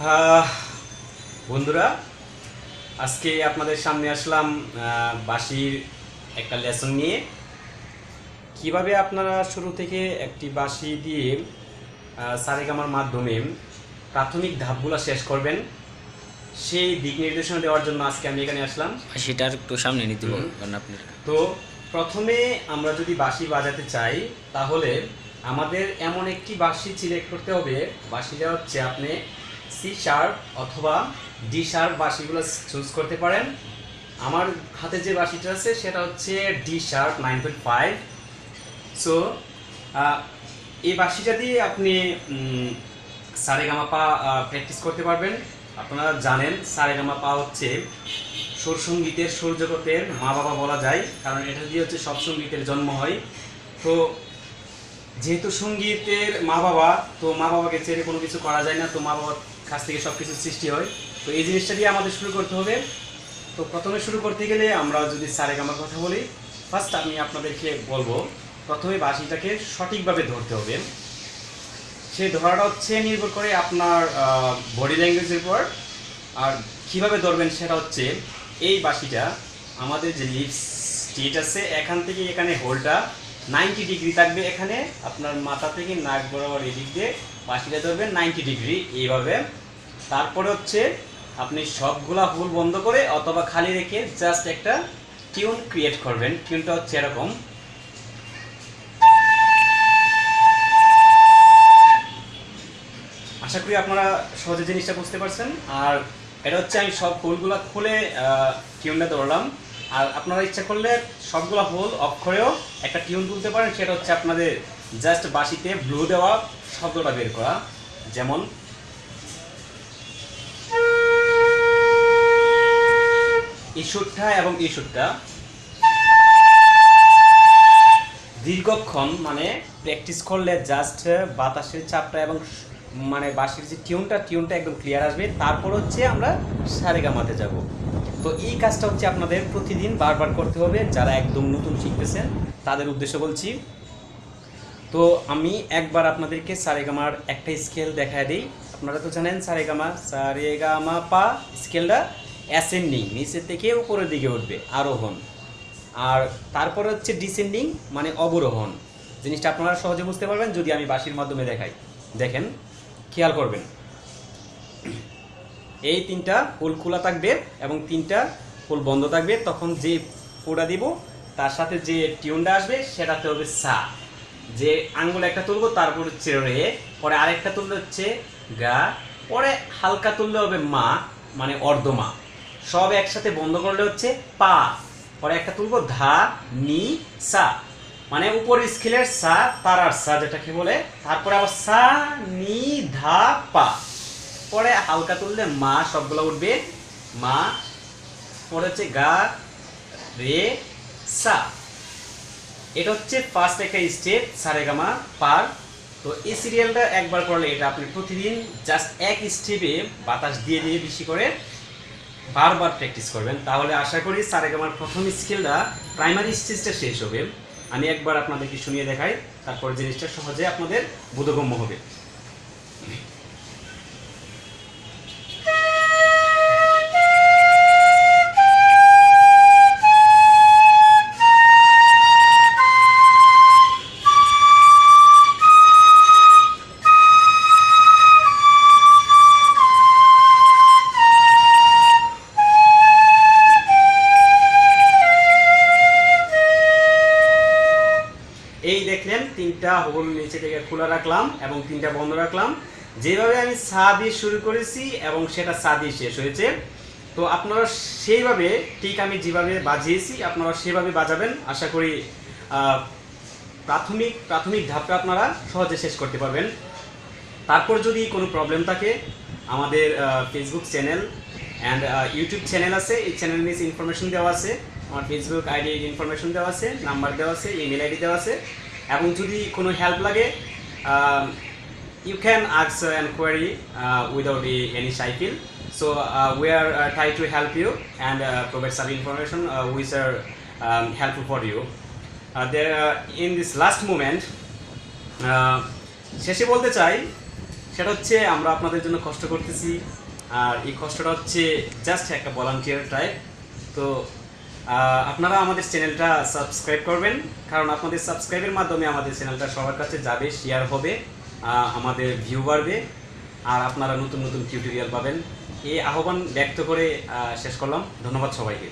আহ, বন্ধুরা, আজকে আপনাদের সামনে আসলাম বাঁশির একটা লেসন নিয়ে। কিভাবে আপনারা শুরু থেকে একটি বাঁশি দিয়ে সারেগামার মাধ্যমে প্রাথমিক ধাপগুলো শেষ করবেন সেই দিক নির্দেশনা দেওয়ার জন্য আজকে আমি এখানে আসলাম। সেটার একটু সামনে নিতে পারবেন আপনার। তো প্রথমে আমরা যদি বাঁশি বাজাতে চাই তাহলে আমাদের এমন একটি বাঁশি সিলেক্ট করতে হবে। বাঁশিটা হচ্ছে আপনি সি শার্প অথবা ডি শার্প বাঁশিগুলো চুজ করতে পারেন। আমার হাতে যে বাঁশিটা আছে সেটা হচ্ছে ডি শার্প 9.5। সো এই বাঁশিটা দিয়ে আপনি সারেগামাপা প্র্যাকটিস করতে পারবেন। আপনারা জানেন সারেগামাপা হচ্ছে সুর সঙ্গীতের সুর জগতের মা বাবা বলা যায়, কারণ এটা দিয়ে হচ্ছে সব সঙ্গীতের জন্ম হয়। তো যেহেতু সঙ্গীতের মা বাবা, তো মা বাবাকে ছেড়ে কোনো কিছু করা যায় না, তো মা বাবার কাছ থেকে সব কিছু সৃষ্টি হয়। তো এই জিনিসটা দিয়ে আমাদের শুরু করতে হবে। তো প্রথমে শুরু করতে গেলে আমরা যদি সারেগামার কথা বলি, ফার্স্ট আমি আপনাদেরকে বলবো প্রথমে বাঁশিটাকে সঠিকভাবে ধরতে হবে। সেই ধরাটা হচ্ছে নির্ভর করে আপনার বডি ল্যাঙ্গুয়েজের উপর। আর কীভাবে ধরবেন সেটা হচ্ছে এই বাঁশিটা আমাদের যে লিপস স্টিট আছে এখান থেকে এখানে হোলটা 90 ডিগ্রি থাকবে। এখানে আপনার মাথা থেকে নাক বরাবর এদিক দিয়ে বাঁশিটা ধরবেন 90 ডিগ্রি এইভাবে। তারপরে হচ্ছে আপনি সবগুলা হোল বন্ধ করে অথবা খালি রেখে জাস্ট একটা টিউন ক্রিয়েট করবেন। টিউনটা হচ্ছে এরকম। আশা করি আপনারা সহজে জিনিসটা বুঝতে পারছেন। আর এটা হচ্ছে আমি সব হোলগুলা খুলে টিউনটা ধরলাম। আর আপনারা ইচ্ছা করলে সবগুলা হোল অফ করেও একটা টিউন তুলতে পারেন। সেটা হচ্ছে আপনাদের জাস্ট বাঁশিতে ব্লু দেওয়া শব্দটা বের করা। যেমন এই সুরটা এবং এই সুরটা দীর্ঘক্ষণ মানে প্র্যাকটিস করলে জাস্ট বাতাসের চাপটা এবং মানে বাঁশির যে টিউনটা একদম ক্লিয়ার আসবে। তারপর হচ্ছে আমরা সারেগামাতে যাব। তো এই কাজটা হচ্ছে আপনাদের প্রতিদিন বারবার করতে হবে। যারা একদম নতুন শিখতেছেন তাদের উদ্দেশ্য বলছি। তো আমি একবার আপনাদেরকে সারেগামার একটা স্কেল দেখায় দিই। আপনারা তো জানেন সারেগামা পা স্কেলটা অ্যাসেন্ডিং, নিচের থেকে উপরের দিকে উঠবে, আরোহণ। আর তারপরে হচ্ছে ডিসেন্ডিং মানে অবরোহণ। জিনিসটা আপনারা সহজে বুঝতে পারবেন যদি আমি বাঁশির মাধ্যমে দেখাই। দেখেন, খেয়াল করবেন, এই তিনটা হোল খোলা থাকবে এবং তিনটা হোল বন্ধ থাকবে। তখন যে ফোঁটা দিব তার সাথে যে টিউনটা আসবে সেটাতে হবে সা। যে আঙ্গুল একটা তুলবো তারপর হচ্ছে রে, পরে আরেকটা তুললে হচ্ছে গা, পরে হালকা তুললে হবে মা মানে অর্ধমা। সব একসাথে বন্ধ করলে হচ্ছে পা, পরে একটা তুলবো ধা নি সা মানে উপরের স্কেলের সা তারার সা যেটাকে বলে। তারপরে আবার সা নি ধা পা, পরে হালকা তুললে মা, সবগুলো উঠবে মা, পরে হচ্ছে গা রে সা। এটা হচ্ছে ফার্স্ট একটা স্টেপ সারেগামা পার। তো এই সিরিয়ালটা একবার করলে এটা আপনি প্রতিদিন জাস্ট এক স্টেপে বাতাস দিয়ে দিয়ে বেশি করে বারবার প্র্যাকটিস করবেন। তাহলে আশা করি সারেগামার প্রথম স্কেলটা প্রাইমারি স্টেজটা শেষ হবে। আমি একবার আপনাদেরকে শুনিয়ে দেখাই, তারপর জিনিসটা সহজে আপনাদের বোধগম্য হবে। এই দেখলেন তিনটা হোল নিচে থেকে খোলা রাখলাম এবং তিনটা বন্ধ রাখলাম। যেভাবে আমি সা দিয়ে শুরু করেছি এবং সেটা সা দিয়ে শেষ হয়েছে। তো আপনারা সেইভাবে ঠিক আমি যেভাবে বাজিয়েছি আপনারা সেভাবে বাজাবেন। আশা করি প্রাথমিক ধাপটা আপনারা সহজে শেষ করতে পারবেন। তারপর যদি কোনো প্রবলেম থাকে আমাদের Facebook channel and YouTube channel আছে। এই চ্যানেল নিয়ে ইনফরমেশন দেওয়া আছে, আমার ফেসবুক আইডি ইনফরমেশন দেওয়া আছে, নাম্বার দেওয়া আছে, ইমেল আইডি দেওয়া আছে। এবং যদি কোনো হেল্প লাগে you can ask an query without any shy feel. So we are try to help you and provide some information which are helpful for you. There in this last moment শেষে বলতে চাই সেটা হচ্ছে আমরা আপনাদের জন্য কষ্ট করতেছি, আর এই কষ্টটা হচ্ছে জাস্ট একটা ভলান্টিয়ার টাইপ। তো আপনারা আমাদের চ্যানেলটা সাবস্ক্রাইব করবেন, কারণ আপনাদের সাবস্ক্রাইবের মাধ্যমে আমাদের চ্যানেলটা সবার কাছে যাবে, শেয়ার হবে, আমাদের ভিউ বাড়বে, আর আপনারা নতুন নতুন টিউটোরিয়াল পাবেন। এই আহ্বান ব্যক্ত করে শেষ করলাম। ধন্যবাদ সবাইকে।